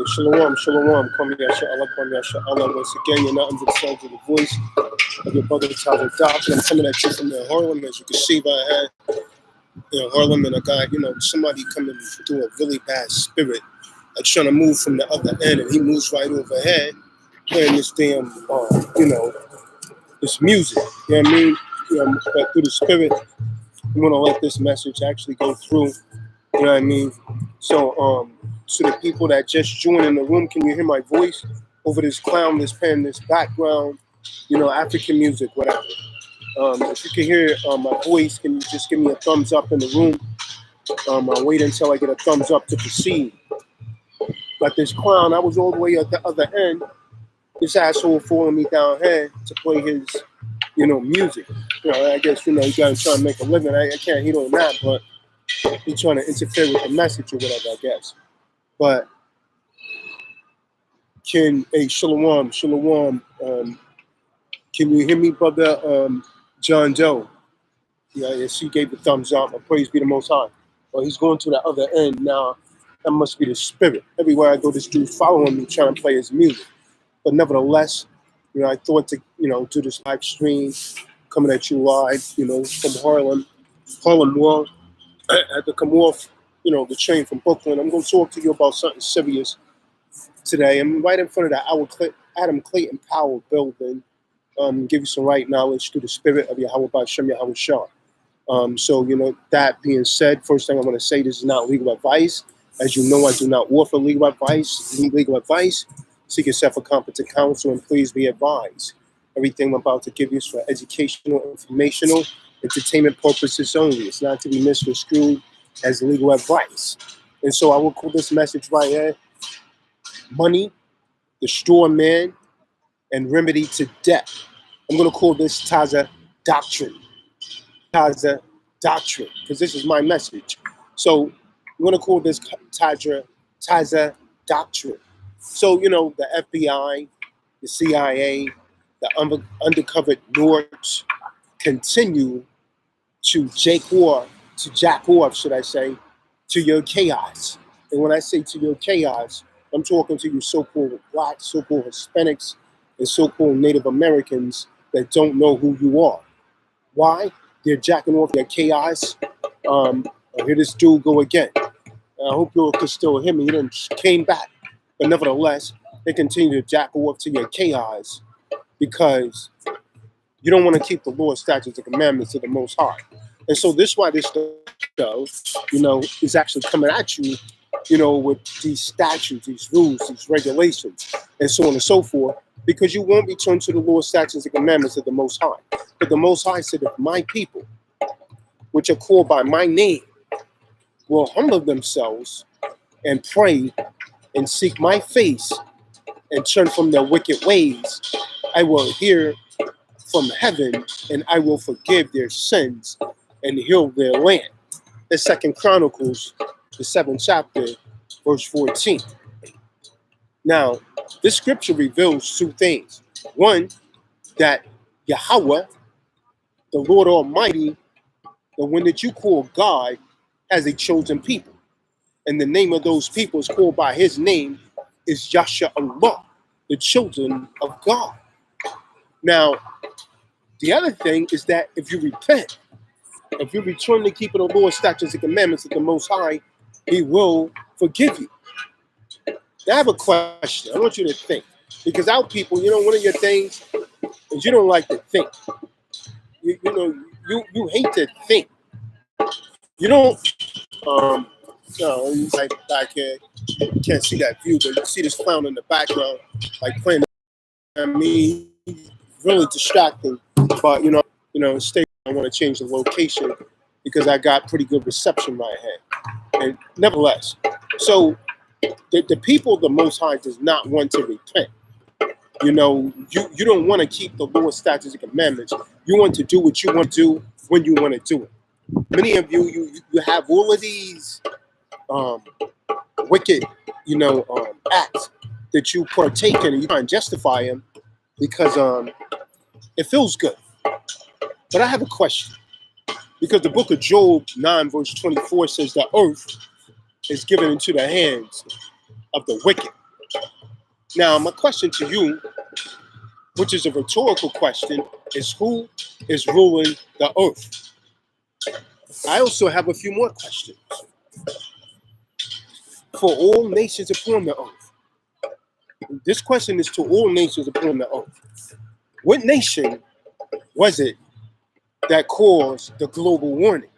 Shalom, shalom. Kwame Yasha Allah, Kwame Yasha Allah. Once again, you're not under the sound of the voice of your brother Taza-doctrine. I'm coming at you from the Harlem. As you can see by Harlem, and I got, somebody coming through a really bad spirit, like trying to move from the other end, and he moves right overhead, playing this damn, this music. You know what I mean? But through the spirit, I'm gonna let this message actually go through. You know what I mean? So, to the people that just joined in the room, can you hear my voice over this clown that's playing this background, African music, whatever? If you can hear my voice, can you just give me a thumbs up in the room? I'll wait until I get a thumbs up to proceed. But this clown, I was all the way at the other end. This asshole following me down here to play his, music. I guess, you gotta try to make a living. I can't hate on that, but he's trying to interfere with the message or whatever, I guess. But shalom, can you hear me, brother John Doe? Yes, he gave the thumbs up. Praise be the Most High. Well, he's going to the other end now. That must be the spirit. Everywhere I go, this dude's following me, trying to play his music. But nevertheless, I thought to, do this live stream, coming at you live, from Harlem World. I had to come off, the train from Brooklyn. I'm going to talk to you about something serious today. I'm right in front of the Adam Clayton Powell building. Give you some right knowledge through the spirit of Yahweh B'Shem Yahweh Shah. So, that being said, first thing I want to say, this is not legal advice. As you know, I do not offer legal advice. Seek yourself a competent counsel, and please be advised. Everything I'm about to give you is for educational, informational, entertainment purposes only. It's not to be misconstrued as legal advice. And so I will call this message right here: money, the strawman, and remedy to death. I'm going to call this Taza-doctrine. Taza-doctrine, because this is my message. So I'm going to call this Taza-doctrine. So, the FBI, the CIA, the undercover Nords continue to jack off, should I say, to your chaos. And when I say to your chaos, I'm talking to you so-called blacks, so-called Hispanics, and so-called Native Americans that don't know who you are. Why? They're jacking off their chaos. Here this dude go again. I hope you all can still hear me. He done came back. But nevertheless, they continue to jack off to your chaos because you don't want to keep the law, statutes, and commandments of the Most High. And so this is why this show, is actually coming at you, with these statutes, these rules, these regulations, and so on and so forth, because you won't return to the law, statutes, and commandments of the Most High. But the Most High said, if my people, which are called by my name, will humble themselves and pray and seek my face and turn from their wicked ways, I will hear from heaven and I will forgive their sins and heal their land. That's 2 Chronicles, the 7th chapter, verse 14. Now, this scripture reveals two things. One, that Yahweh, the Lord Almighty, the one that you call God, has a chosen people. And the name of those people is called by his name is Yasha Allah, the children of God. Now, the other thing is that if you repent, if you return to keeping the law, statutes, and commandments of the Most High, he will forgive you. Now, I have a question. I want you to think. Because our people, one of your things is you don't like to think. You hate to think. You don't, he's like back here. You can't see that view, but you see this clown in the background, like playing. I mean, really distracting. But stay. I want to change the location because I got pretty good reception right here. And nevertheless, so the people of the Most High does not want to repent. You don't want to keep the law, statutes, and commandments. You want to do what you want to do when you want to do it. Many of you have all of these wicked, acts that you partake in, and you try and justify them because it feels good. But I have a question, because the book of Job 9 verse 24 says the earth is given into the hands of the wicked. Now, my question to you, which is a rhetorical question, is who is ruling the earth? I also have a few more questions. For all nations upon the earth. This question is to all nations upon the earth. What nation was it that caused the global warming?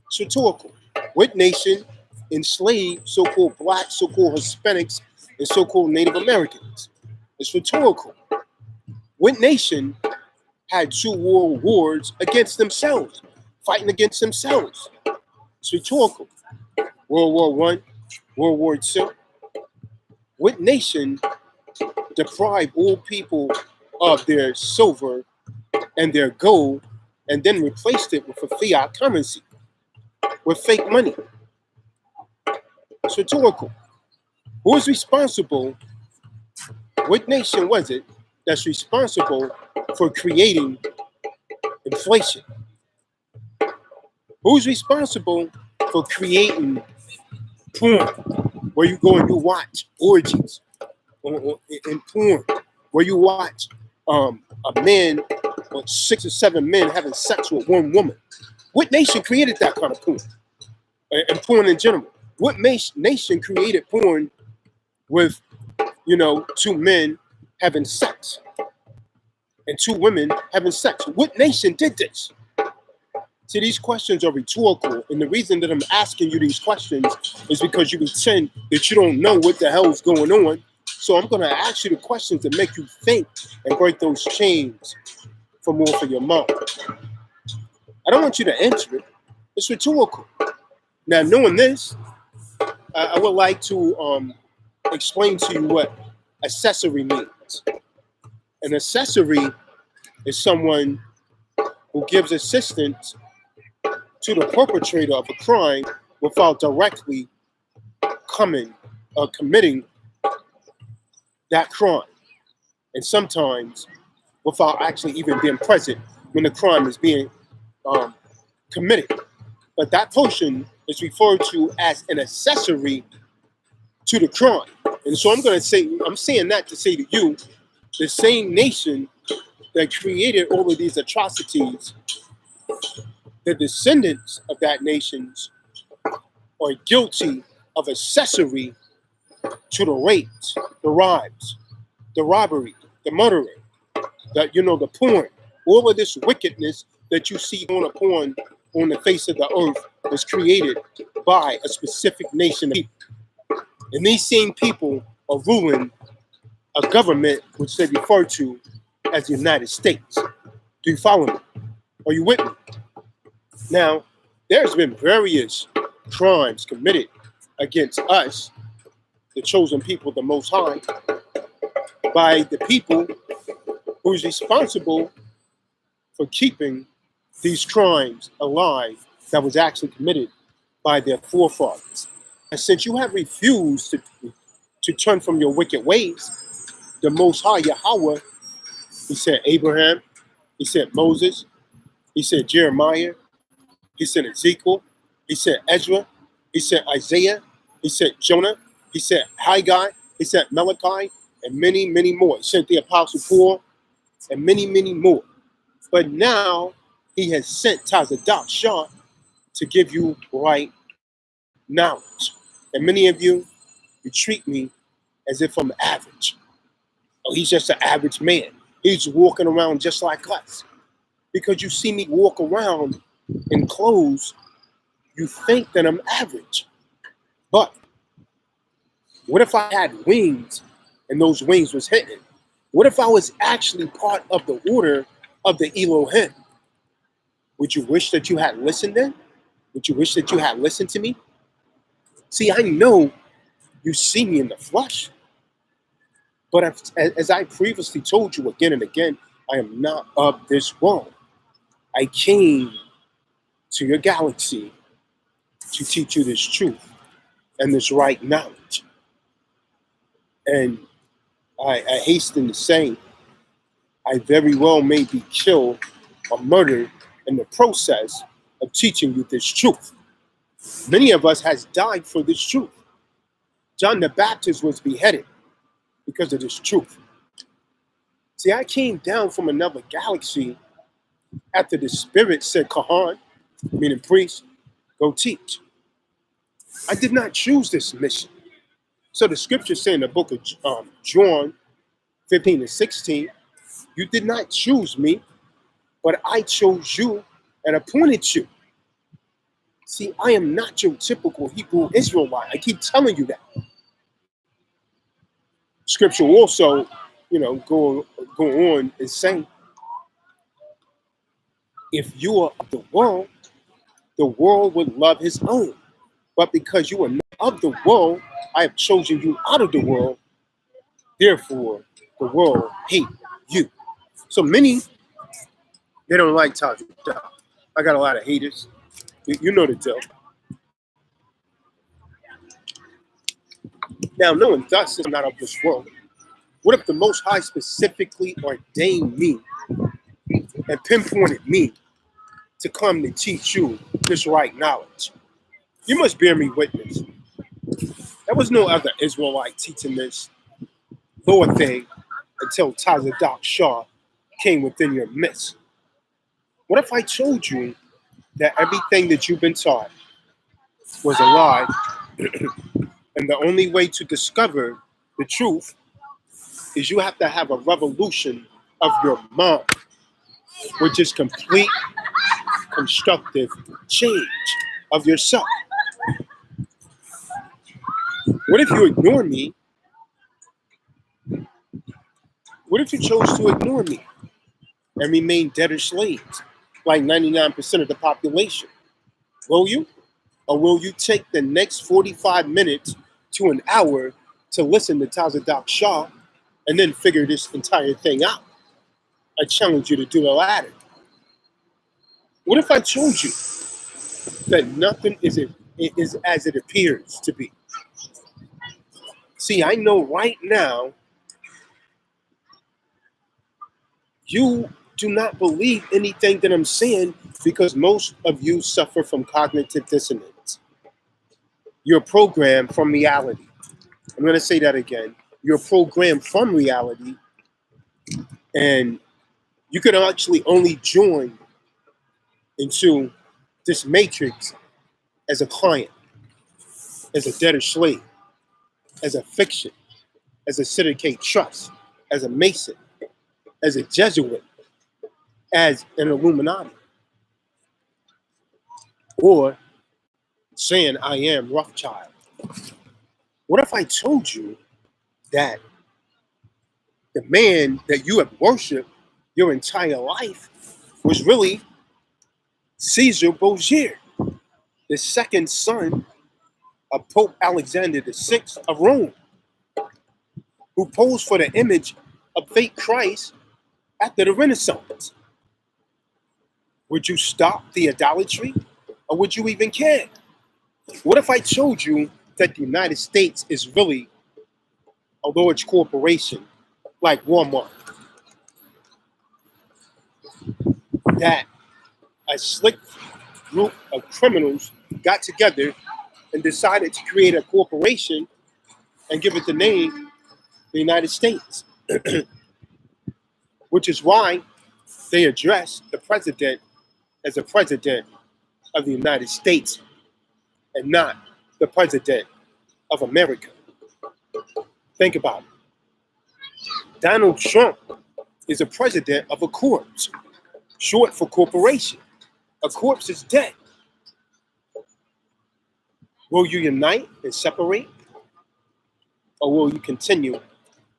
It's rhetorical. What nation enslaved so-called blacks, so-called Hispanics, and so-called Native Americans? It's rhetorical. What nation had two world wars against themselves, fighting against themselves? It's rhetorical. World War One, World War II. What nation deprived all people of their silver and their gold and then replaced it with a fiat currency, with fake money? It's rhetorical. Who is responsible? What nation was it that's responsible for creating inflation? Who's responsible for creating porn, where you go and you watch orgies in porn, where you watch a man or 6 or 7 men having sex with one woman? What nation created that kind of porn? And porn in general. What nation created porn with, 2 men having sex and 2 women having sex? What nation did this? See, these questions are rhetorical, and the reason that I'm asking you these questions is because you pretend that you don't know what the hell is going on. So I'm going to ask you the questions that make you think and break those chains from off of your mouth. I don't want you to answer it. It's rhetorical. Now, knowing this, I would like to explain to you what accessory means. An accessory is someone who gives assistance to the perpetrator of a crime without directly committing that crime, and sometimes without actually even being present when the crime is being committed. But that person is referred to as an accessory to the crime. And so I'm saying that to say to you, the same nation that created all of these atrocities, the descendants of that nations are guilty of accessory to the rapes, the robs, the robbery, the murdering, the porn. All of this wickedness that you see on the face of the earth was created by a specific nation of people. And these same people are ruling a government which they refer to as the United States. Do you follow me? Are you with me? Now, there's been various crimes committed against us, the chosen people of the Most High, by the people who's responsible for keeping these crimes alive that was actually committed by their forefathers. And since you have refused to turn from your wicked ways, the Most High Yahweh, he said Abraham, he said Moses, he said Jeremiah, he said Ezekiel, he said Ezra, he said Isaiah, he said Jonah, he said Haggai, he said Malachi, and many, many more. He sent the Apostle Paul, and many, many more. But now he has sent Tazadaqshah to give you right knowledge. And many of you treat me as if I'm average. Oh, he's just an average man. He's walking around just like us. Because you see me walk around in clothes, you think that I'm average. But what if I had wings and those wings was hidden? What if I was actually part of the order of the Elohim? Would you wish that you had listened then? Would you wish that you had listened to me? See, I know you see me in the flesh. But as I previously told you again and again, I am not of this world. I came to your galaxy to teach you this truth and this right knowledge. And I hasten to say, I very well may be killed or murdered in the process of teaching you this truth. Many of us has died for this truth. John the Baptist was beheaded. because of this truth. See, I came down from another galaxy after the spirit said, Kahan, meaning priest, go teach. I did not choose this mission. So the scriptures say in the book of John 15 and 16, you did not choose me, but I chose you and appointed you. See, I am not your typical Hebrew Israelite. I keep telling you that. Scripture also, go on and say, if you are of the world would love his own. But because you are not of the world, I have chosen you out of the world. Therefore, the world hate you. So many, they don't like Tazadaq. I got a lot of haters. You know the deal. Now, knowing thus is not of this world, what if the Most High specifically ordained me and pinpointed me to come to teach you this right knowledge? You must bear me witness. There was no other Israelite teaching this lower thing until Tazadaqshah came within your midst. What if I told you that everything that you've been taught was a lie, and the only way to discover the truth is you have to have a revolution of your mind, which is complete constructive change of yourself? What if you ignore me? What if you chose to ignore me and remain debtor slaves like 99% of the population? Will you? Or will you take the next 45 minutes to an hour to listen to Tazadaqshah and then figure this entire thing out? I challenge you to do the latter. What if I told you that nothing is as it appears to be? See, I know right now you do not believe anything that I'm saying because most of you suffer from cognitive dissonance. You're programmed from reality. I'm going to say that again. You're programmed from reality, and you can actually only join into this matrix as a client, as a debtor slave, as a fiction, as a syndicate trust, as a Mason, as a Jesuit, as an Illuminati, or saying I am Rothschild. What if I told you that the man that you have worshipped your entire life was really Caesar Borgia, the second son of Pope Alexander VI of Rome, who posed for the image of fake Christ after the Renaissance? Would you stop the idolatry, or would you even care? What if I told you that the United States is really a large corporation like Walmart, that a slick group of criminals got together and decided to create a corporation and give it the name the United States, which is why they address the president as the president of the United States and not the president of America. Think about it. Donald Trump is a president of a corpse, short for corporation. A corpse is dead. Will you unite and separate? Or will you continue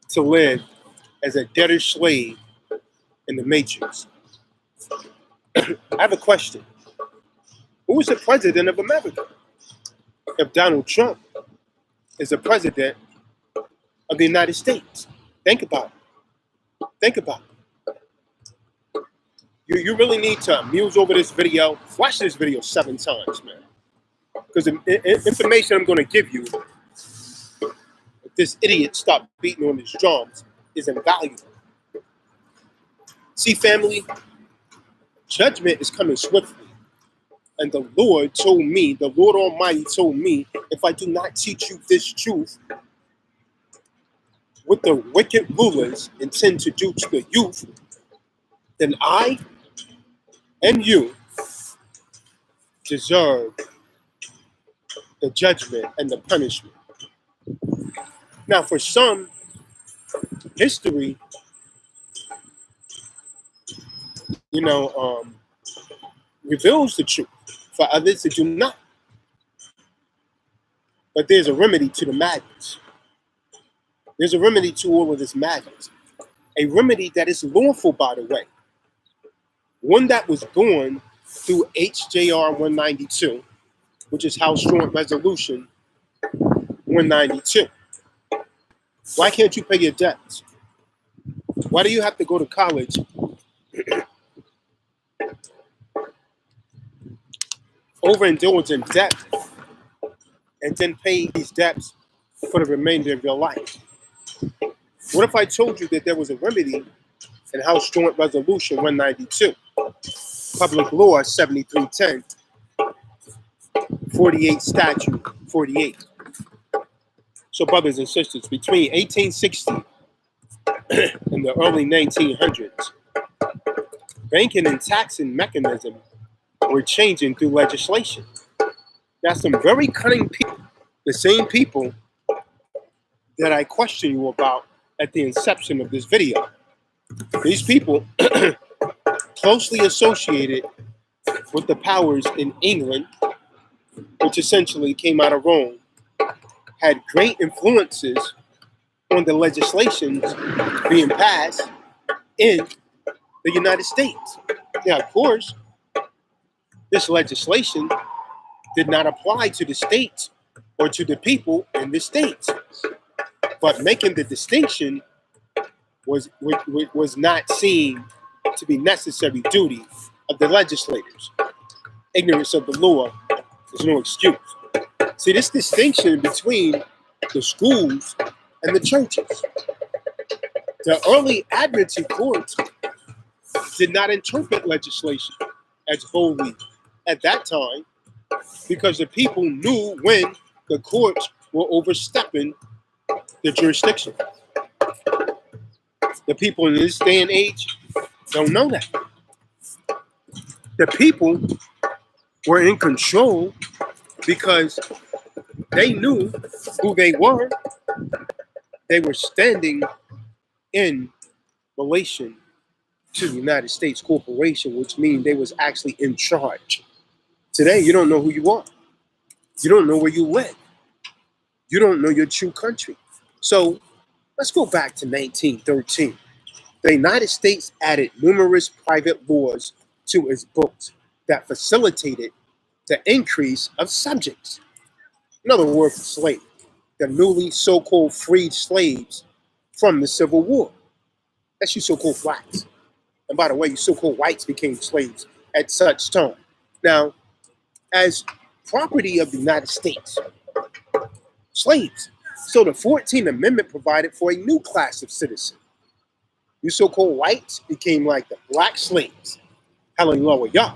to live as a debtor slave in the matrix? I have a question. Who is the president of America? If Donald Trump is the president of the United States, think about it. Think about it. You really need to muse over this video. Watch this video 7 times, man. Because the information I'm going to give you, if this idiot stopped beating on his drums, is invaluable. See, family, judgment is coming swiftly. And the Lord told me, the Lord Almighty told me, if I do not teach you this truth, what the wicked rulers intend to do to the youth, then I and you deserve the judgment and the punishment. Now, for some, history, you know, reveals the truth. For others, it do not. But there's a remedy to the madness. There's a remedy to all of this madness. A remedy that is lawful, by the way. One that was born through h.j.r. 192, which is House Joint Resolution 192. Why can't you pay your debts? Why do you have to go to college overindulge in debt and then pay these debts for the remainder of your life? What if I told you that there was a remedy in House Joint Resolution 192, Public Law 7310, 48 Statute 48? So, brothers and sisters, between 1860 and the early 1900s, banking and taxing mechanism were changing through legislation. Now, some very cunning people, the same people that I questioned you about at the inception of this video, these people closely associated with the powers in England, which essentially came out of Rome, had great influences on the legislations being passed in the United States. Now, of course, this legislation did not apply to the states or to the people in the states, but making the distinction was not seen to be necessary duty of the legislators. Ignorance of the law is no excuse. See, this distinction between the schools and the churches. The early admiralty courts did not interpret legislation as holy at that time because the people knew when the courts were overstepping the jurisdiction. The people in this day and age don't know that. The people were in control because they knew who they were. They were standing in relation to the United States Corporation, which means they was actually in charge. Today, you don't know who you are. You don't know where you live. You don't know your true country. So let's go back to 1913. The United States added numerous private laws to its books that facilitated the increase of subjects. Another word for slave, the newly so-called freed slaves from the Civil War. That's you so-called blacks. And by the way, you so-called whites became slaves at such time. Now, as property of the United States, slaves. So the 14th Amendment provided for a new class of citizen. You so-called whites became like the black slaves. Hallelujah.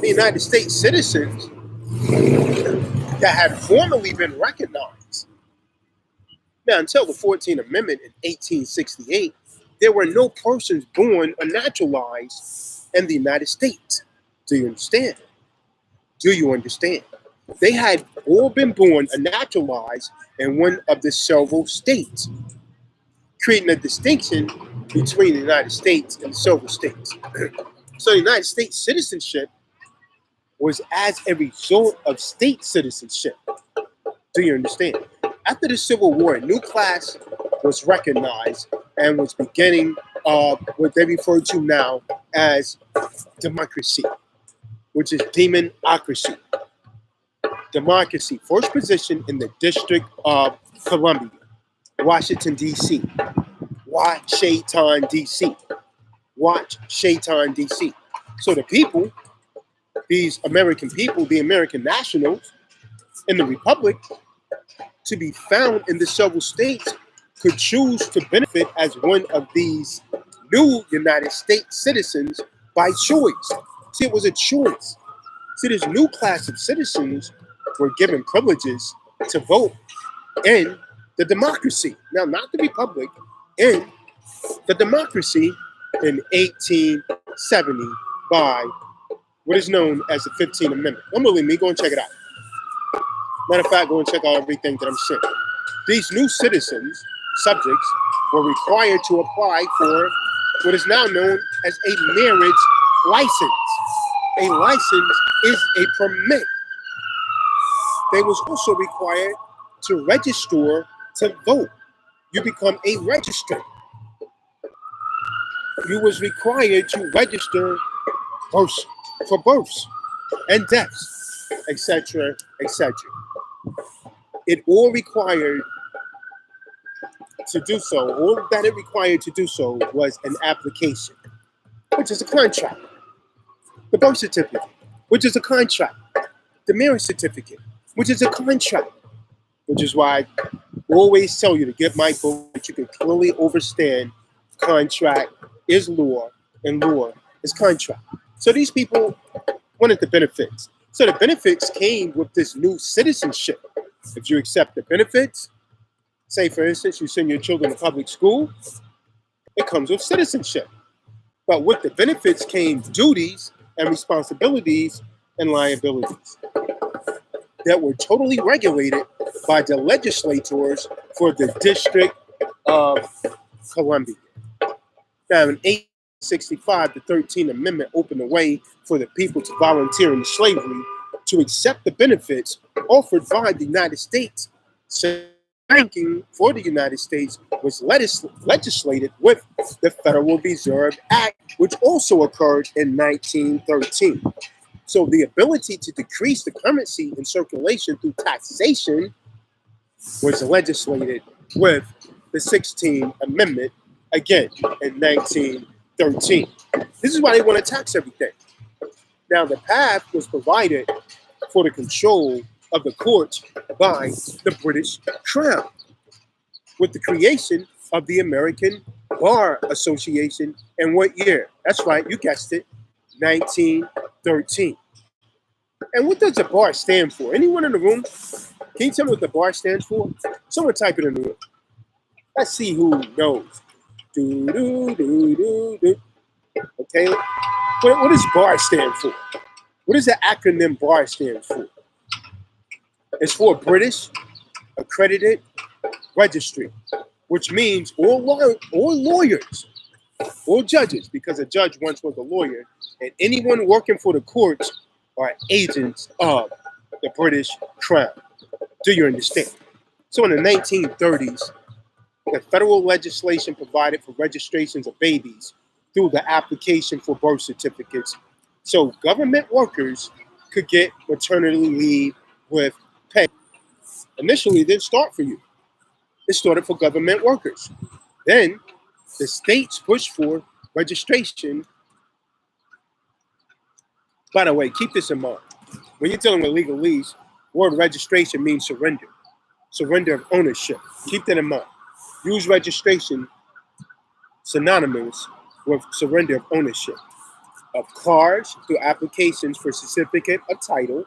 The United States citizens that had formerly been recognized. Now, until the 14th Amendment in 1868, there were no persons born or naturalized in the United States. Do you understand? Do you understand? They had all been born or naturalized in one of the several states, creating a distinction between the United States and several states. So the United States citizenship was as a result of state citizenship. Do you understand? After the Civil War, a new class was recognized and was beginning what they refer to now as democracy, which is demonocracy. Democracy, first position in the District of Columbia, Washington, D.C. Washington, D.C. Washington, D.C. So the people, these American people, the American nationals in the Republic, to be found in the several states, could choose to benefit as one of these new United States citizens by choice. See, it was a choice. See, this new class of citizens were given privileges to vote in The democracy, now not the republic, in the democracy in 1870 by what is known as the 15th Amendment. Don't believe me, go and check it out. Matter of fact, go and check out everything that I'm saying. These new citizens, subjects, were required to apply for what is now known as a marriage license. A license is a permit. They was also required to register to vote. You become a registrant. You was required to register births, for births and deaths, etc., etc. It all required to do so, all that it required to do so was an application, which is a contract. The birth certificate, which is a contract. The marriage certificate, which is a contract. Which is why I always tell you to get my book that you can clearly understand contract is law and law is contract. So these people wanted the benefits. So the benefits came with this new citizenship. If you accept the benefits, say for instance, you send your children to public school, it comes with citizenship. But with the benefits came duties and responsibilities and liabilities that were totally regulated by the legislators for the District of Columbia. Now, in 1865, the 13th Amendment opened the way for the people to volunteer into slavery to accept the benefits offered by the United States. So banking for the United States was legislated with the Federal Reserve Act, which also occurred in 1913. So the ability to decrease the currency in circulation through taxation was legislated with the 16th Amendment, again, in 1913. This is why they want to tax everything. Now, the path was provided for the control of the courts by the British Crown with the creation of the American Bar Association in what year? That's right, you guessed it, 1913. And what does the bar stand for? Anyone in the room? Can you tell me what the bar stands for? Someone type it in the room. Let's see who knows. Do, do, do, do, do. Okay. What does bar stand for? What does the acronym bar stand for? It's for British Accredited Registry, which means all lawyers, all judges, because a judge once was a lawyer, and anyone working for the courts are agents of the British Crown. Do you understand? So in the 1930s, the federal legislation provided for registrations of babies through the application for birth certificates, so government workers could get maternity leave with pay. Initially, it didn't start for you. It started for government workers. Then the states pushed for registration. By the way, keep this in mind. When you're dealing with legalese, word registration means surrender. Surrender of ownership. Keep that in mind. Use registration synonymous with surrender of ownership of cars through applications for certificate of title,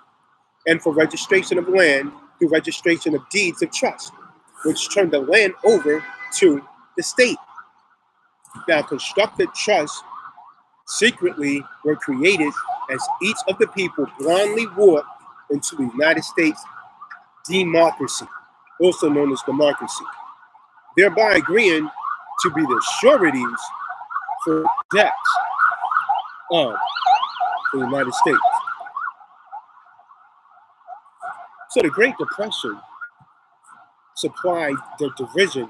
and for registration of land through registration of deeds of trust, which turned the land over to the state. Now, constructed trusts secretly were created as each of the people blindly walked into the United States democracy, also known as democracy, thereby agreeing to be the sureties for debts of the United States. So the Great Depression supplied the division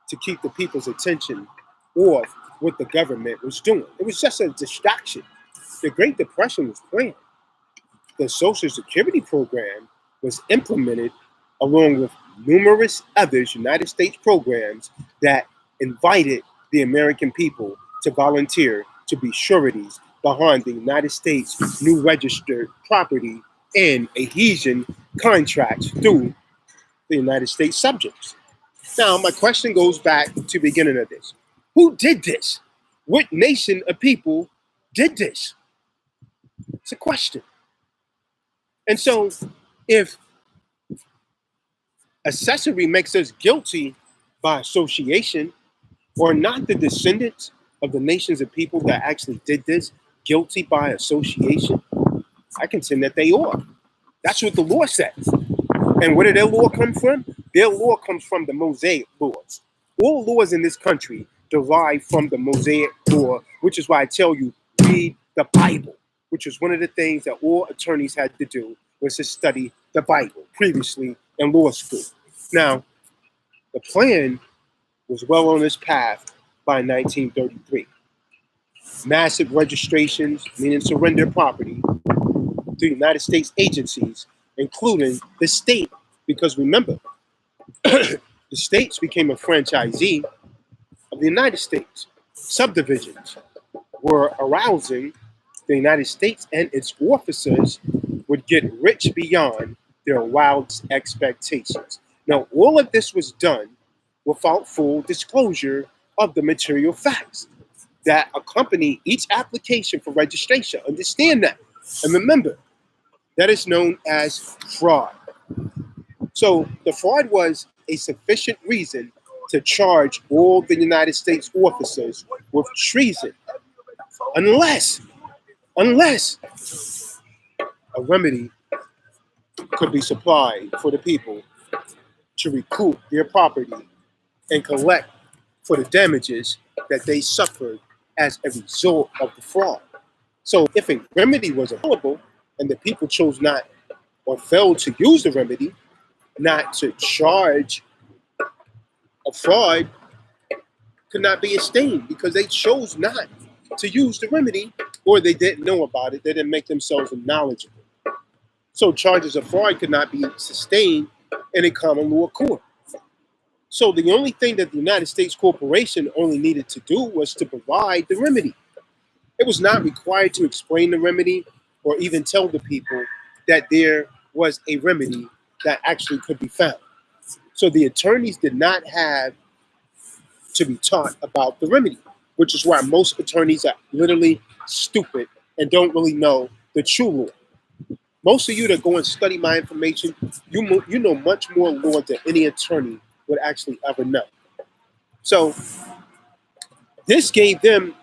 to keep the people's attention off what the government was doing. It was just a distraction. The Great Depression was planned. The Social Security program was implemented along with numerous other United States programs that invited the American people to volunteer to be sureties behind the United States new registered property and adhesion contracts through the United States subjects. Now, my question goes back to the beginning of this. Who did this? What nation of people did this? It's a question. And so, if Accessory makes us guilty by association, or not the descendants of the nations of people that actually did this, guilty by association. I contend that they are. That's what the law says. And where did their law come from? Their law comes from the Mosaic laws. All laws in this country derive from the Mosaic law, which is why I tell you, read the Bible, which was one of the things that all attorneys had to do, was to study the Bible previously in law school. Now, the plan was well on its path by 1933. Massive registrations, meaning surrender property, to United States agencies, including the state, because remember, the states became a franchisee of the United States. Subdivisions were arousing the United States, and its officers would get rich beyond their wildest expectations. Now, all of this was done without full disclosure of the material facts that accompany each application for registration. Understand that. And remember, that is known as fraud. So the fraud was a sufficient reason to charge all the United States officers with treason, unless a remedy could be supplied for the people to recoup their property and collect for the damages that they suffered as a result of the fraud. So if a remedy was available and the people chose not or failed to use the remedy, not to charge a fraud could not be sustained because they chose not to use the remedy, or they didn't know about it. They didn't make themselves knowledgeable. So charges of fraud could not be sustained in a common law court. So the only thing that the United States Corporation only needed to do was to provide the remedy. It was not required to explain the remedy or even tell the people that there was a remedy that actually could be found. So the attorneys did not have to be taught about the remedy, which is why most attorneys are literally stupid and don't really know the true law. Most of you that go and study my information, you know much more law than any attorney would actually ever know. So this gave them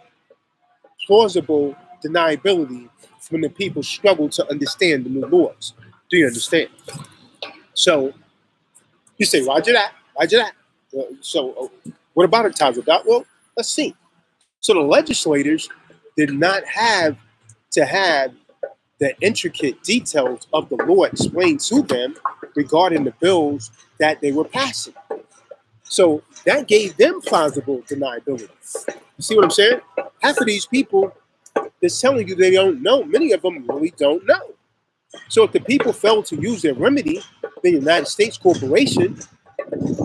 plausible deniability when the people struggle to understand the new laws. Do you understand? So you say, Roger that, Roger that. What about a Tazadaq? Well, let's see. So the legislators did not have to have the intricate details of the law explained to them regarding the bills that they were passing. So that gave them plausible deniability. You see what I'm saying? Half of these people that's telling you they don't know, many of them really don't know. So if the people failed to use their remedy, the United States Corporation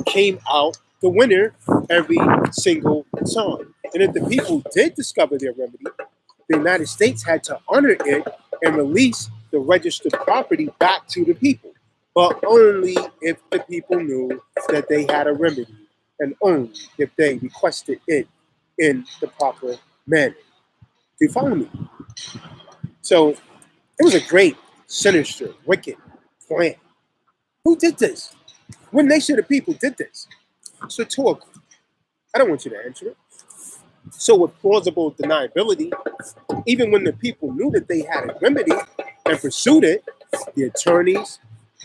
came out the winner every single time. And if the people did discover their remedy, the United States had to honor it and release the registered property back to the people, but only if the people knew that they had a remedy and only if they requested it in the proper manner. Do you follow me? So it was a great, sinister, wicked plan. Who did this? What nation of people did this? It's rhetorical. I don't want you to answer it. So with plausible deniability, even when the people knew that they had a remedy and pursued it, the attorneys,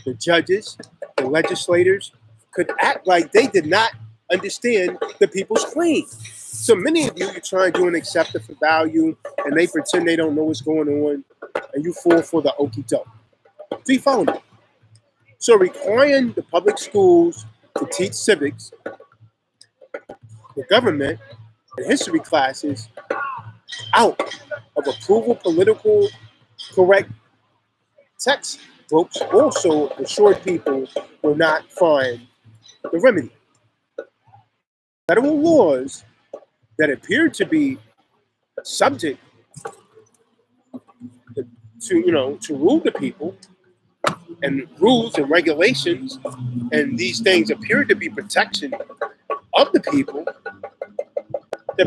the judges, the legislators could act like they did not understand the people's claim. So many of you try and do an acceptor for value, and they pretend they don't know what's going on, and you fall for the okie doke. Do you follow me? So requiring the public schools to teach civics, the government, and history classes out of approval political correct textbooks also assured people will not find the remedy. Federal laws that appeared to be subject to rule the people, and rules and regulations, and these things appeared to be protection of the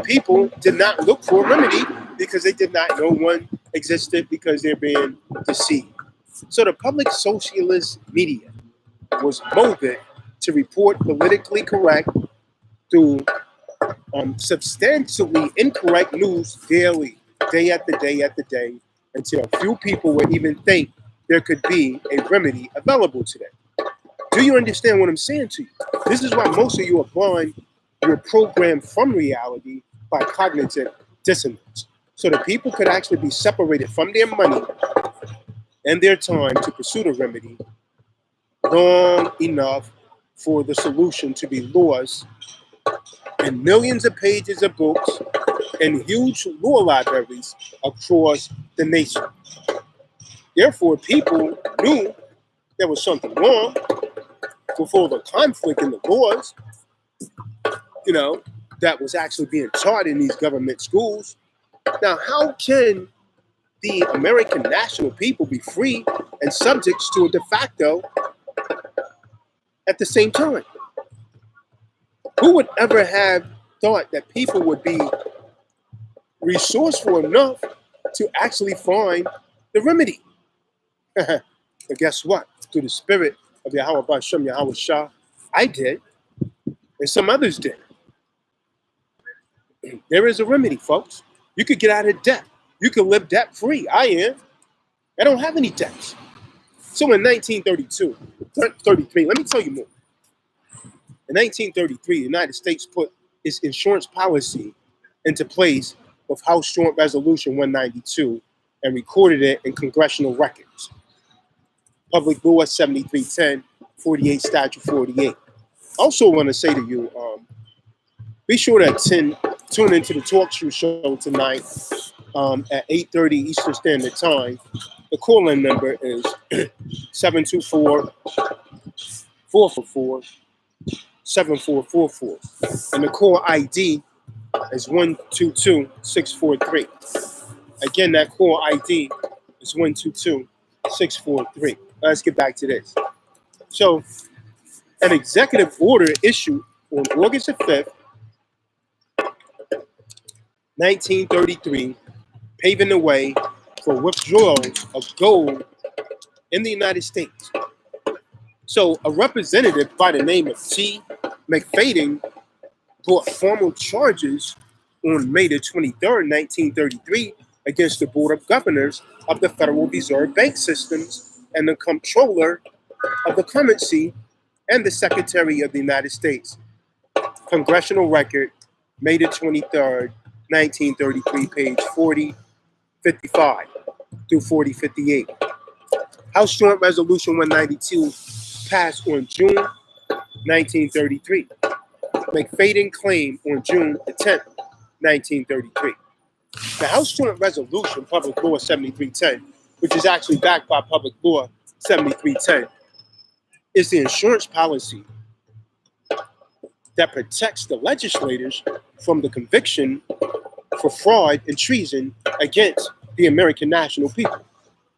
people did not look for a remedy because they did not know one existed because they're being deceived. So the public socialist media was molded to report politically correct through substantially incorrect news daily, day after day after day, until a few people would even think there could be a remedy available to them. Do you understand what I'm saying to you? This is why most of you are blind. You're programmed from reality by cognitive dissonance. So that people could actually be separated from their money and their time to pursue the remedy long enough for the solution to be lost in millions of pages of books and huge law libraries across the nation. Therefore, people knew there was something wrong before the conflict in the laws, that was actually being taught in these government schools. Now, how can the American national people be free and subjects to a de facto at the same time? Who would ever have thought that people would be resourceful enough to actually find the remedy? But guess what? Through the spirit of Yahweh Bashem Yahweh Shah, I did, and some others did. There is a remedy, folks. You could get out of debt. You could live debt free. I am. I don't have any debts. So in 1933, let me tell you more. In 1933, the United States put its insurance policy into place with House Joint Resolution 192 and recorded it in congressional records. Public Law 7310, 48 Statute 48. I also want to say to you, be sure to tune into the talk show tonight at 8:30 Eastern Standard Time. The call-in number is 724-444-7444. And the call ID is 122643. Again, that call ID is 122643. Let's get back to this. So, an executive order issued on August the 5th, 1933, paving the way for withdrawals of gold in the United States. So a representative by the name of T. McFadden brought formal charges on May the 23rd, 1933, against the Board of Governors of the Federal Reserve Bank Systems and the Comptroller of the Currency and the Secretary of the United States. Congressional record, May the 23rd, 1933, page 4055 through 4058. House Joint Resolution 192 passed on June 1933. McFadden claimed on June the 10th, 1933. The House Joint Resolution, Public Law 7310, which is actually backed by Public Law 7310, is the insurance policy that protects the legislators from the conviction for fraud and treason against the American national people.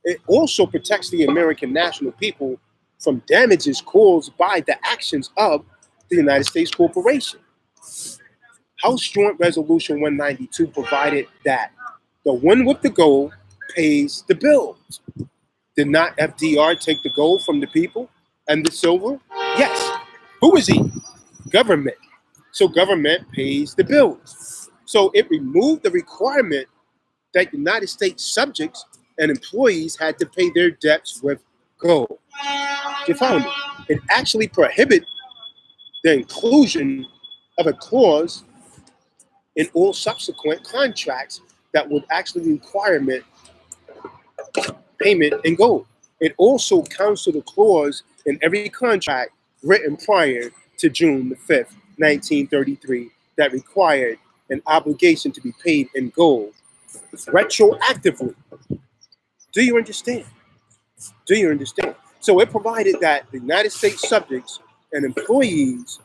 It also protects the American national people from damages caused by the actions of the United States corporation. House Joint Resolution 192 provided that the one with the gold pays the bills. Did not f.d.r take the gold from the people and the silver? Yes. Who is he? Government. So government pays the bills. So it removed the requirement that United States subjects and employees had to pay their debts with gold. You found it. It actually prohibited the inclusion of a clause in all subsequent contracts that would actually require payment in gold. It also counseled a clause in every contract written prior to June the 5th, 1933, that required an obligation to be paid in gold retroactively. Do you understand? Do you understand? So it provided that the United States subjects and employees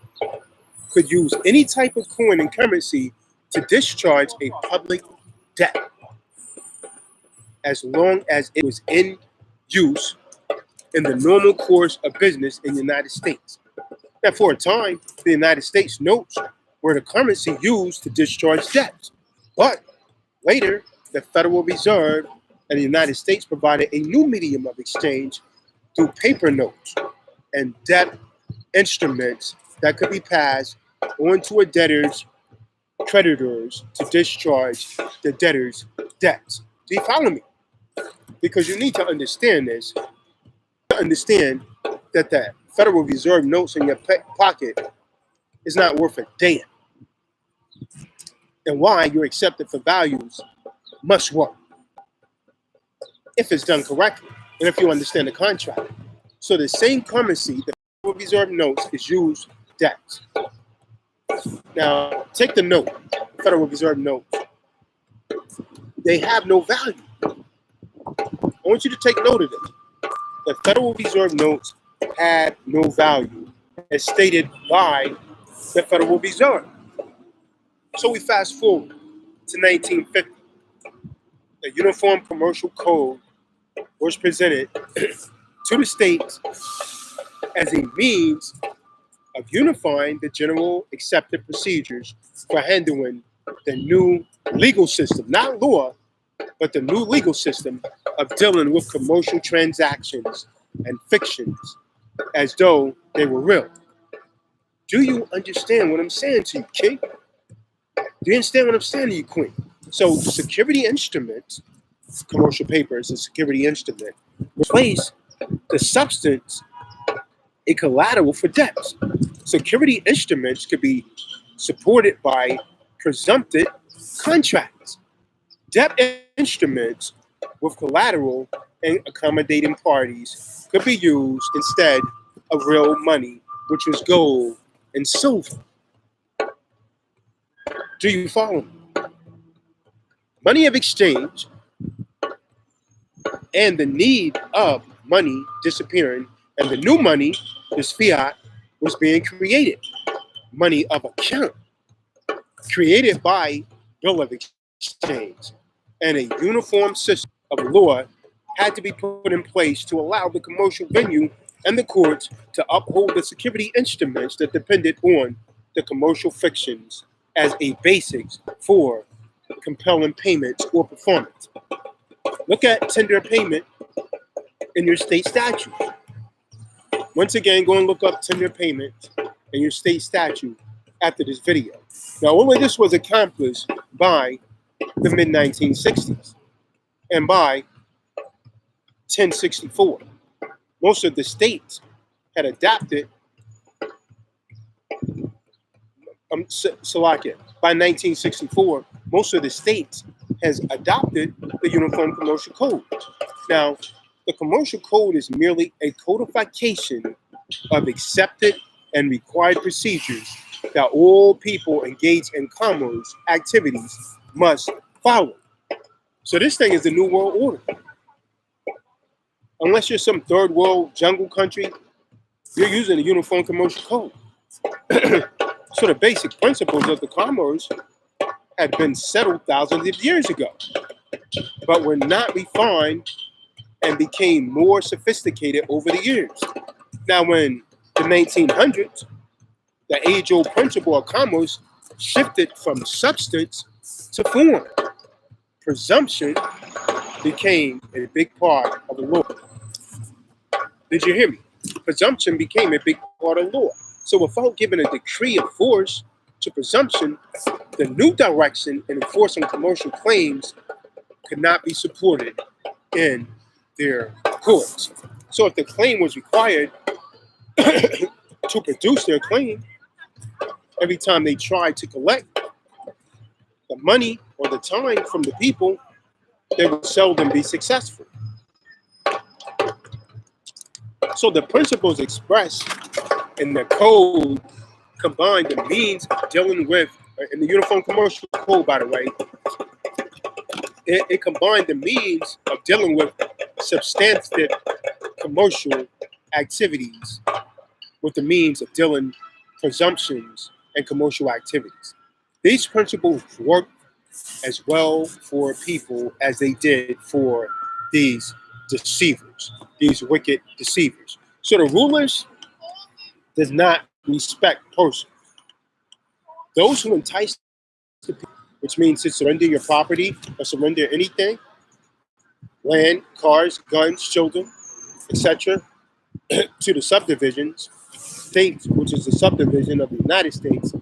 could use any type of coin and currency to discharge a public debt as long as it was in use in the normal course of business in the United States. Now, for a time, the United States notes were the currency used to discharge debts. But later, the Federal Reserve and the United States provided a new medium of exchange through paper notes and debt instruments that could be passed onto a debtor's creditors to discharge the debtor's debts. Do you follow me? Because you need to understand this. Understand that the Federal Reserve notes in your pocket is not worth a damn, and why you're accepted for values must work if it's done correctly and if you understand the contract. So the same currency the Federal Reserve notes is used for debts. Now, take the note, Federal Reserve note. They have no value. I want you to take note of this. The Federal Reserve notes had no value, as stated by the Federal Reserve. So we fast forward to 1950. The Uniform Commercial Code was presented to the states as a means of unifying the general accepted procedures for handling the new legal system, not law, but the new legal system of dealing with commercial transactions and fictions as though they were real. Do you understand what I'm saying to you, King? Do you understand what I'm saying to you, Queen? So security instruments, commercial paper is a security instrument, replace the substance a collateral for debts. Security instruments could be supported by presumptive contracts. Debt instruments with collateral and accommodating parties could be used instead of real money, which was gold and silver. Do you follow me? Money of exchange and the need of money disappearing, and the new money, this fiat, was being created. Money of account, created by bill of exchange, and a uniform system of law had to be put in place to allow the commercial venue and the courts to uphold the security instruments that depended on the commercial fictions as a basis for compelling payments or performance. Look at tender payment in your state statute. Once again, go and look up tender payment in your state statute after this video. Now, all of this was accomplished by the mid-1960s and by 1064. Most of the states had adopted, Salakia, by 1964, most of the states has adopted the Uniform Commercial Code. Now, the Commercial Code is merely a codification of accepted and required procedures that all people engaged in commerce activities must follow. So this thing is the New World Order. Unless you're some third world jungle country, you're using the Uniform Commercial Code. So the basic principles of the commerce had been settled thousands of years ago, but were not refined and became more sophisticated over the years. Now, when the 1900s, the age-old principle of commerce shifted from substance to form. Presumption became a big part of the law. Did you hear me? Presumption became a big part of law. So without giving a decree of force to presumption, the new direction in enforcing commercial claims could not be supported in their courts. So if the claim was required to produce their claim, every time they tried to collect the money or the time from the people, they would seldom be successful. So the principles expressed in the code combined the means of dealing with, in the Uniform Commercial Code, by the way, it combined the means of dealing with substantive commercial activities with the means of dealing presumptions and commercial activities. These principles work as well for people as they did for these deceivers, these wicked deceivers. So the rulers does not respect persons. Those who entice the people, which means to surrender your property or surrender anything, land, cars, guns, children, etc., to the subdivisions, States, which is a subdivision of the United States,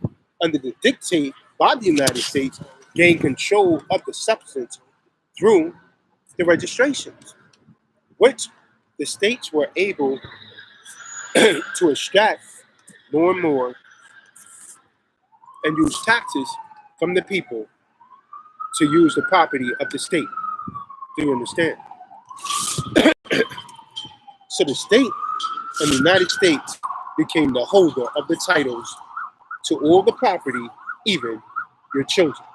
under the dictate by the United States, gained control of the substance through the registrations, which the states were able to extract more and more and use taxes from the people to use the property of the state. Do you understand? So the state and the United States became the holder of the titles to all the property, even your children.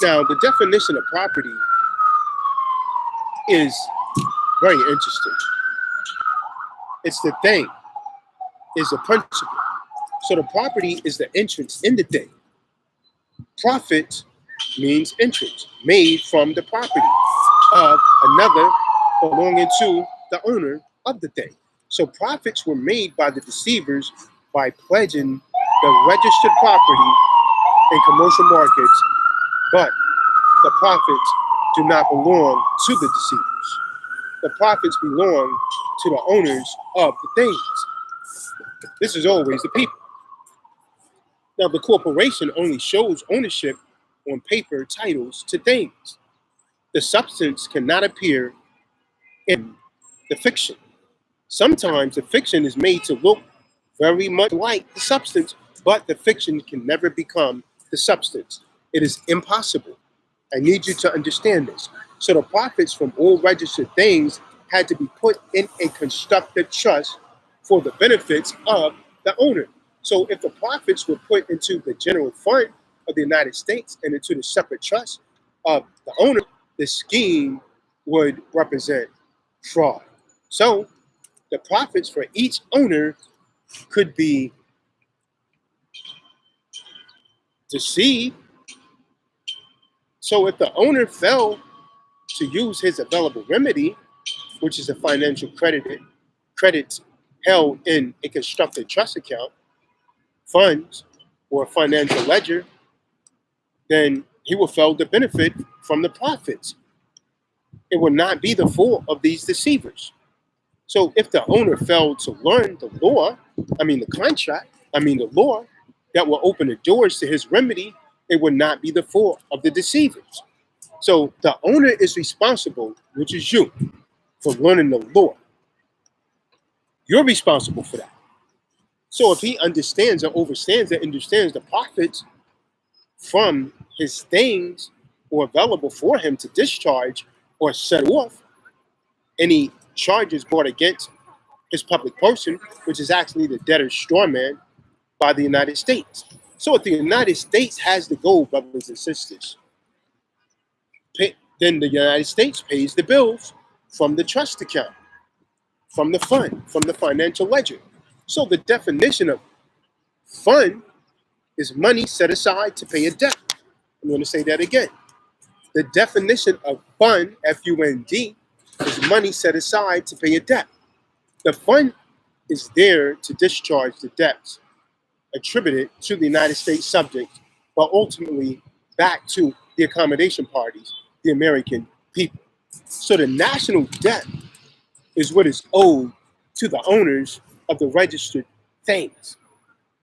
Now, the definition of property is very interesting. It's the thing, is the principle. So the property is the entrance in the thing. Profit means entrance, made from the property of another belonging to the owner of the thing. So profits were made by the deceivers by pledging the registered property in commercial markets, but the profits do not belong to the deceivers. The profits belong to the owners of the things. This is always the people. Now, the corporation only shows ownership on paper titles to things. The substance cannot appear in the fiction. Sometimes the fiction is made to look very much like the substance, but the fiction can never become the substance. It is impossible. I need you to understand this. So the profits from all registered things had to be put in a constructed trust for the benefits of the owner. So if the profits were put into the general fund of the United States and into the separate trust of the owner, the scheme would represent fraud. So the profits for each owner could be deceived. So if the owner failed to use his available remedy, which is a financial credit held in a constructed trust account, funds, or a financial ledger, then he will fail to benefit from the profits. It will not be the fault of these deceivers. So if the owner failed to learn the law, the law that will open the doors to his remedy, it would not be the fault of the deceivers. So the owner is responsible, which is you, for learning the law. You're responsible for that. So if he understands or understands the profits from his things or available for him to discharge or set off any charges brought against his public person, which is actually the debtor's strawman by the United States. So if the United States has the gold, brothers and sisters, then the United States pays the bills from the trust account, from the fund, from the financial ledger. So the definition of fund is money set aside to pay a debt. I'm going to say that again. The definition of fund, F-U-N-D, is money set aside to pay a debt. The fund is there to discharge the debts attributed to the United States subjects, but ultimately back to the accommodation parties, the American people. So the national debt is what is owed to the owners of the registered things,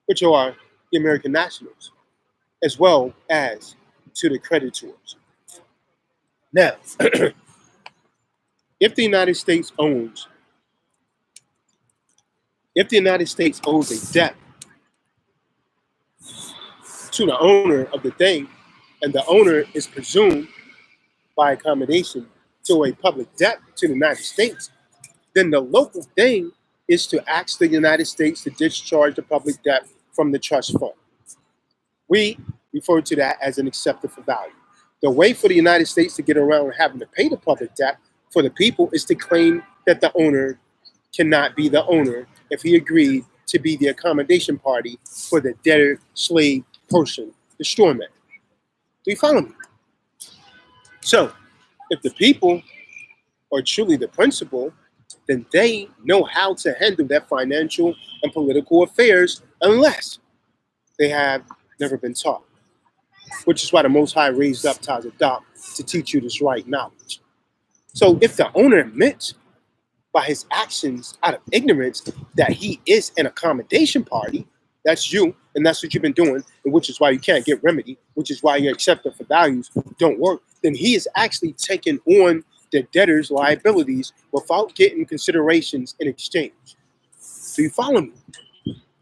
which are the American nationals, as well as to the creditors. Now, if the United States owes a debt to the owner of the thing, and the owner is presumed by accommodation to a public debt to the United States, then the local thing is to ask the United States to discharge the public debt from the trust fund. We refer to that as an accepted for value. The way for the United States to get around having to pay the public debt for the people is to claim that the owner cannot be the owner if he agreed to be the accommodation party for the debtor slave person, the strawman. Do you follow me? So, if the people are truly the principal, then they know how to handle their financial and political affairs unless they have never been taught. Which is why the Most High raised up Tazadaq to teach you this right knowledge. So if the owner admits by his actions out of ignorance that he is an accommodation party, that's you, and that's what you've been doing, and which is why you can't get remedy, which is why your acceptance for values don't work, then he is actually taking on the debtor's liabilities without getting considerations in exchange. Do you follow me?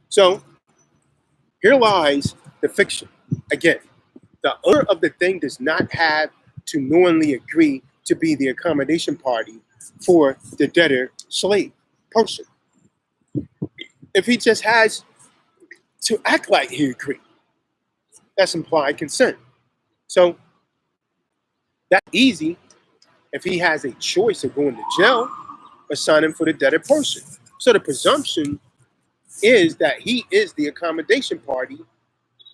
So here lies the fiction. Again, the owner of the thing does not have to knowingly agree to be the accommodation party for the debtor slave person. If he just has to act like he agreed, that's implied consent. So that's easy if he has a choice of going to jail or signing for the debtor person. So the presumption is that he is the accommodation party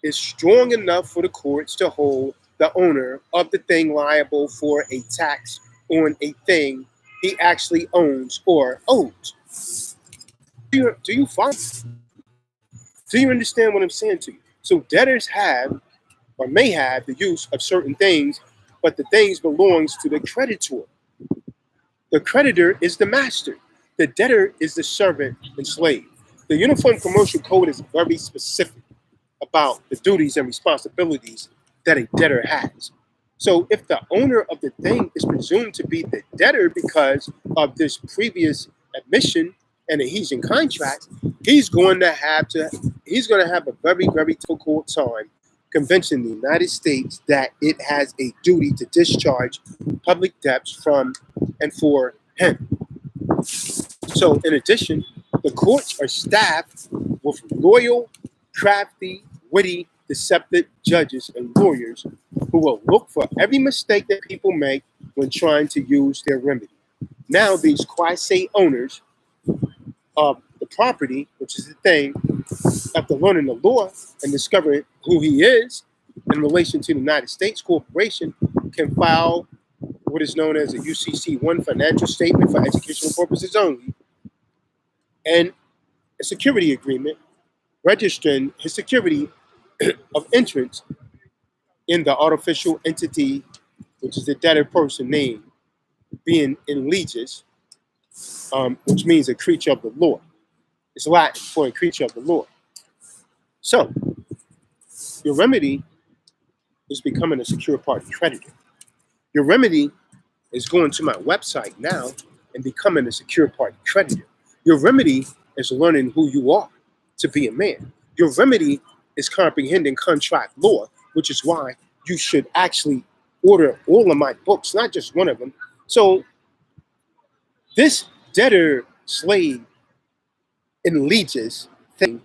is strong enough for the courts to hold the owner of the thing liable for a tax on a thing he actually owns or owes. Do you follow? Do you understand what I'm saying to you? So debtors have or may have the use of certain things, but the things belongs to the creditor. The creditor is the master. The debtor is the servant and slave. The Uniform Commercial Code is very specific about the duties and responsibilities that a debtor has. So if the owner of the thing is presumed to be the debtor because of this previous admission and adhesion contract, he's going to have a very, very difficult time convincing the United States that it has a duty to discharge public debts from and for him. So in addition, the courts are staffed with loyal, crafty, witty, deceptive judges and lawyers who will look for every mistake that people make when trying to use their remedy. Now, these quasi owners of the property, which is the thing, after learning the law and discovering who he is in relation to the United States corporation, can file what is known as a UCC-1 financial statement for educational purposes only, and a security agreement registering his security of entrance in the artificial entity, which is the debtor person name, being in legis, which means a creature of the law. It's Latin for a creature of the law. So, your remedy is becoming a secure party creditor. Your remedy is going to my website now and becoming a secure party creditor. Your remedy is learning who you are to be a man. Your remedy is comprehending contract law, which is why you should actually order all of my books, not just one of them. So this debtor slave in legis thing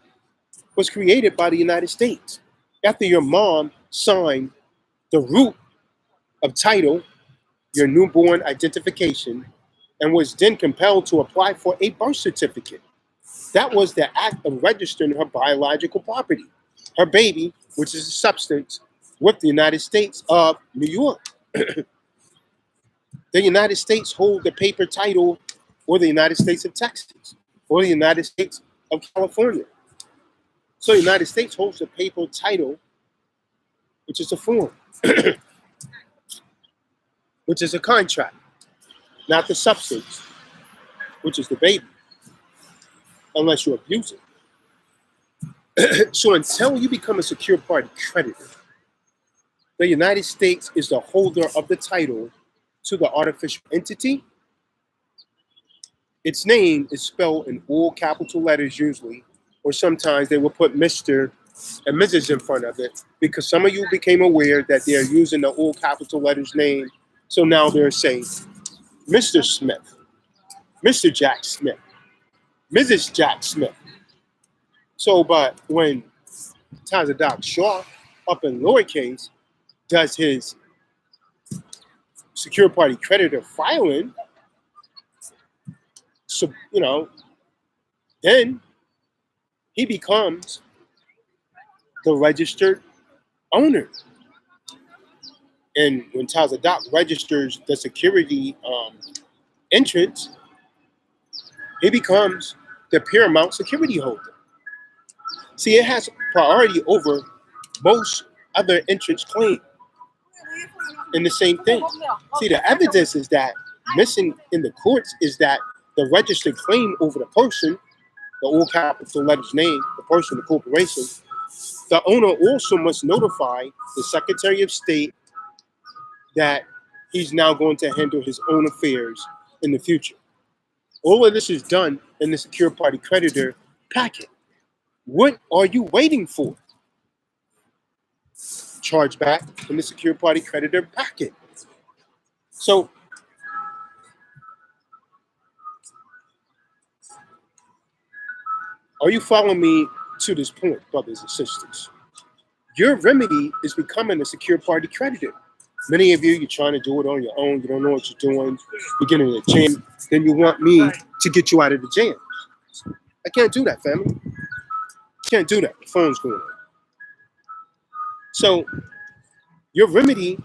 was created by the United States after your mom signed the root of title, your newborn identification, and was then compelled to apply for a birth certificate. That was the act of registering her biological property, her baby, which is a substance, with the United States of New York. The United States hold the paper title, or the United States of Texas, or the United States of California. So the United States holds the paper title, which is a form, which is a contract, not the substance, which is the baby, unless you abuse it. So until you become a secure party creditor, the United States is the holder of the title to the artificial entity. Its name is spelled in all capital letters usually, or sometimes they will put Mr. and Mrs. in front of it, because some of you became aware that they are using the all capital letters name. So now they're saying Mr. Smith, Mr. Jack Smith, Mrs. Jack Smith. So, but when Tazadaqshah, up in lowercase, does his secure party creditor filing, so then he becomes the registered owner. And when Tazadaq registers the security entrance, he becomes the paramount security holder. See, it has priority over most other entrance claims in the same thing. See, the evidence is that missing in the courts is that the registered claim over the person, the all capital letters name, the person, the corporation, the owner also must notify the Secretary of State that he's now going to handle his own affairs in the future. All of this is done in the secure party creditor packet. What are you waiting for? Charge back in the secure party creditor packet. So, are you following me to this point, brothers and sisters? Your remedy is becoming a secure party creditor. Many of you, you're trying to do it on your own. You don't know what you're doing. You're getting in a jam. Then you want me to get you out of the jam. I can't do that, family. Can't do that. The phone's going on. So your remedy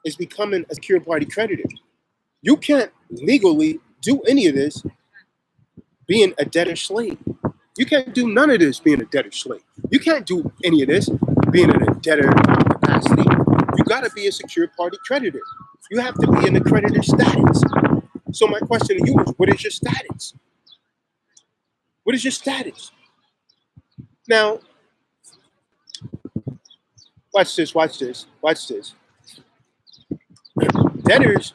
is becoming a secure party creditor. You can't legally do any of this being a debtor slave. You can't do none of this being a debtor slave. You can't do any of this being in a debtor capacity. You got to be a secure party creditor. You have to be in a creditor status. So my question to you is, what is your status? What is your status? Now, watch this, watch this, watch this. Debtors,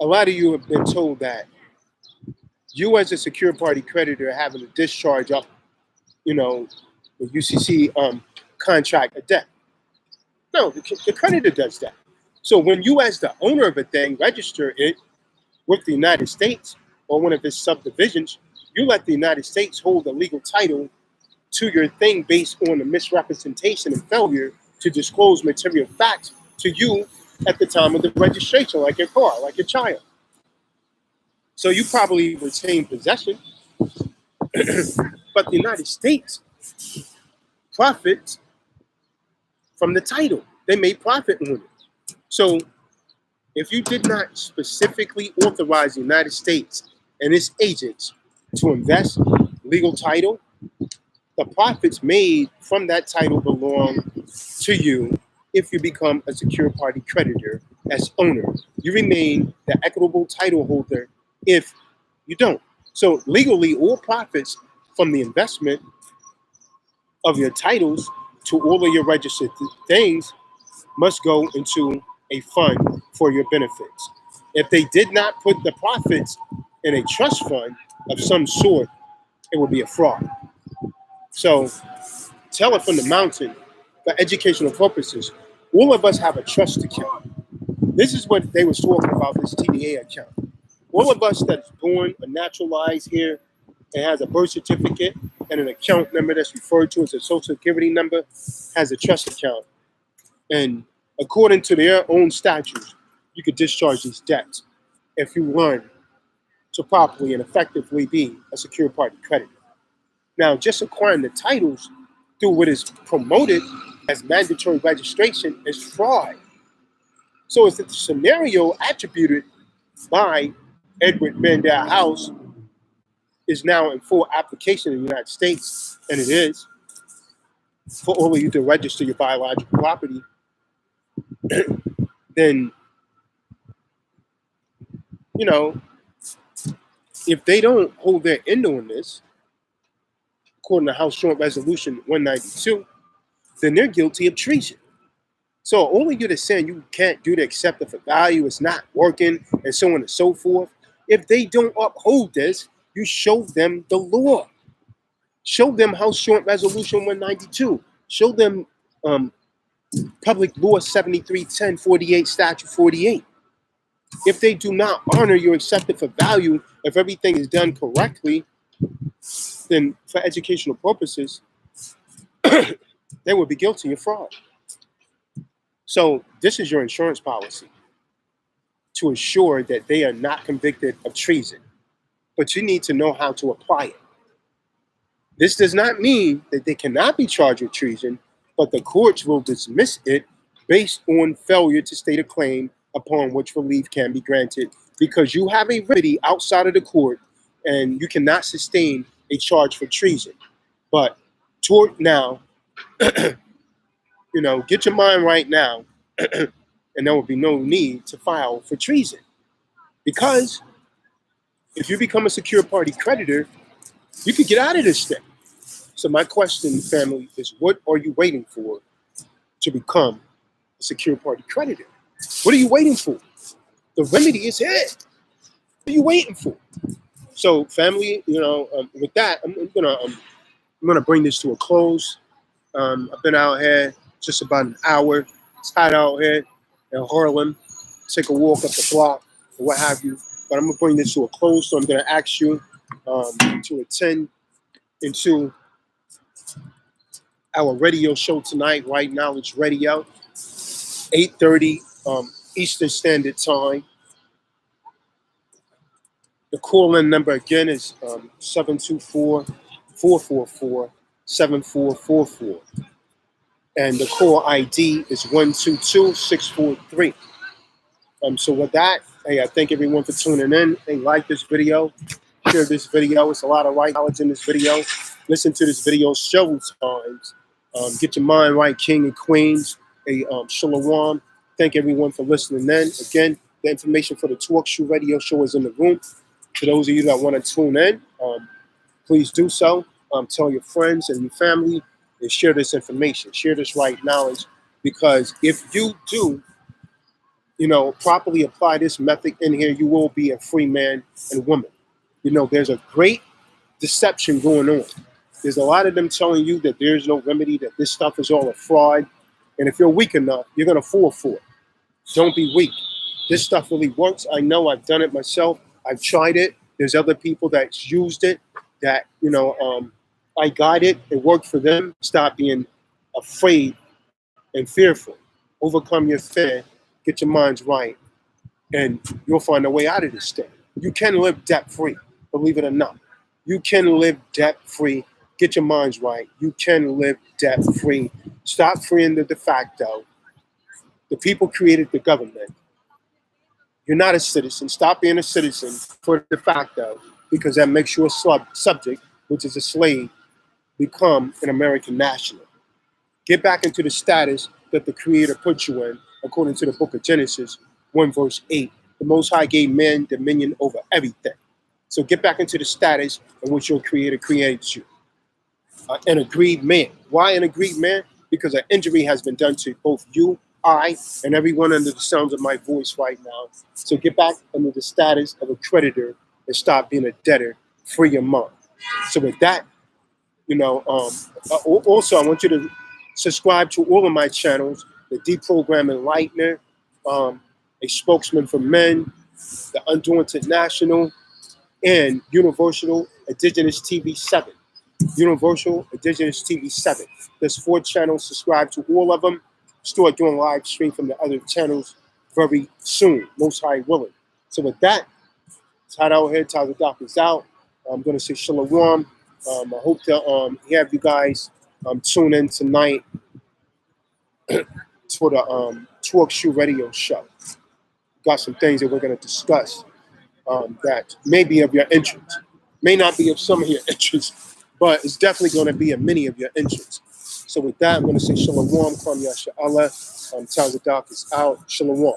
a lot of you have been told that you as a secure party creditor having to discharge up, the UCC contract of debt. No, the creditor does that. So when you as the owner of a thing register it with the United States or one of its subdivisions, you let the United States hold the legal title to your thing based on the misrepresentation and failure to disclose material facts to you at the time of the registration, like your car, like your child. So you probably retain possession, but the United States profits from the title. They made profit on it. So if you did not specifically authorize the United States and its agents to invest legal title, the profits made from that title belong to you if you become a secure party creditor as owner. You remain the equitable title holder if you don't. So legally, all profits from the investment of your titles to all of your registered things must go into a fund for your benefits. If they did not put the profits in a trust fund of some sort, it would be a fraud. So tell it from the mountain for educational purposes. All of us have a trust account. This is what they was talking about, this TDA account. All of us that's born or naturalized here and has a birth certificate and an account number that's referred to as a social security number has a trust account. And according to their own statutes, you could discharge these debts if you learn to properly and effectively be a secure party creditor. Now, just acquiring the titles through what is promoted as mandatory registration is fraud. So it's the scenario attributed by Edward Mandel House is now in full application in the United States, and it is, for all of you to register your biological property, then, if they don't hold their end on this, according to House Joint Resolution 192, then they're guilty of treason. So all of you that's saying you can't do the accepted for value, it's not working, and so on and so forth, if they don't uphold this, you show them the law. Show them House Joint Resolution 192. Show them Public Law 7310 48 Statute 48. If they do not honor your accepted for value, if everything is done correctly, then for educational purposes, they would be guilty of fraud. So this is your insurance policy to ensure that they are not convicted of treason, but you need to know how to apply it. This does not mean that they cannot be charged with treason, but the courts will dismiss it based on failure to state a claim upon which relief can be granted, because you have a remedy outside of the court and you cannot sustain a charge for treason. But toward now, get your mind right now, and there will be no need to file for treason. Because if you become a secure party creditor, you could get out of this thing. So my question, family, is what are you waiting for to become a secure party creditor? What are you waiting for? The remedy is here. What are you waiting for? So, family, with that, I'm gonna bring this to a close. I've been out here just about an hour. It's hot out here in Harlem. Take a walk up the block or what have you. But I'm gonna bring this to a close. So I'm gonna ask you to attend into our radio show tonight. Right now, it's radio, 8:30 Eastern Standard Time. The call-in number again is 724-444-7444. And the call ID is 122643. So with that, hey, I thank everyone for tuning in. Hey, like this video, share this video. It's a lot of right knowledge in this video. Listen to this video several times. Get your mind right, king and queens. Hey, shalom. Thank everyone for listening in. Again, the information for the Talk Show radio show is in the room. For those of you that want to tune in, please do so. Tell your friends and your family and share this information. Share this right knowledge, because if you do, properly apply this method in here, you will be a free man and woman. There's a great deception going on. There's a lot of them telling you that there's no remedy, that this stuff is all a fraud. And if you're weak enough, you're going to fall for it. Don't be weak. This stuff really works. I know, I've done it myself. I've tried it. There's other people that's used it that, I got it. It worked for them. Stop being afraid and fearful. Overcome your fear. Get your minds right. And you'll find a way out of this thing. You can live debt-free, believe it or not. You can live debt-free. Get your minds right. You can live debt-free. Stop freeing the de facto. The people created the government. You're not a citizen. Stop being a citizen for de facto, because that makes you a subject, which is a slave. Become an American national. Get back into the status that the Creator put you in, according to the book of Genesis 1 verse 8. The Most High gave man dominion over everything. So get back into the status in which your Creator created you. An agreed man. Why an agreed man? Because an injury has been done to both you, I, and everyone under the sounds of my voice right now. So get back into the status of a creditor and stop being a debtor. Free your mind. So with that, also I want you to subscribe to all of my channels: the Deprogram Enlightener, a spokesman for men, the Undaunted National, and Universal Indigenous TV 7. Universal Indigenous TV 7. There's 4 channels. Subscribe to all of them. Start doing live stream from the other channels very soon, most high willing. So with that, it's hot out here. Tazadaq is out. I'm going to say shalom. I hope to have you guys tune in tonight for the Talk Show radio show. Got some things that we're going to discuss that may be of your interest. May not be of some of your interest, but it's definitely going to be of many of your interests. So with that, I'm going to say shalom, kwam yasha Allah. Tazadaq is out. Shalom.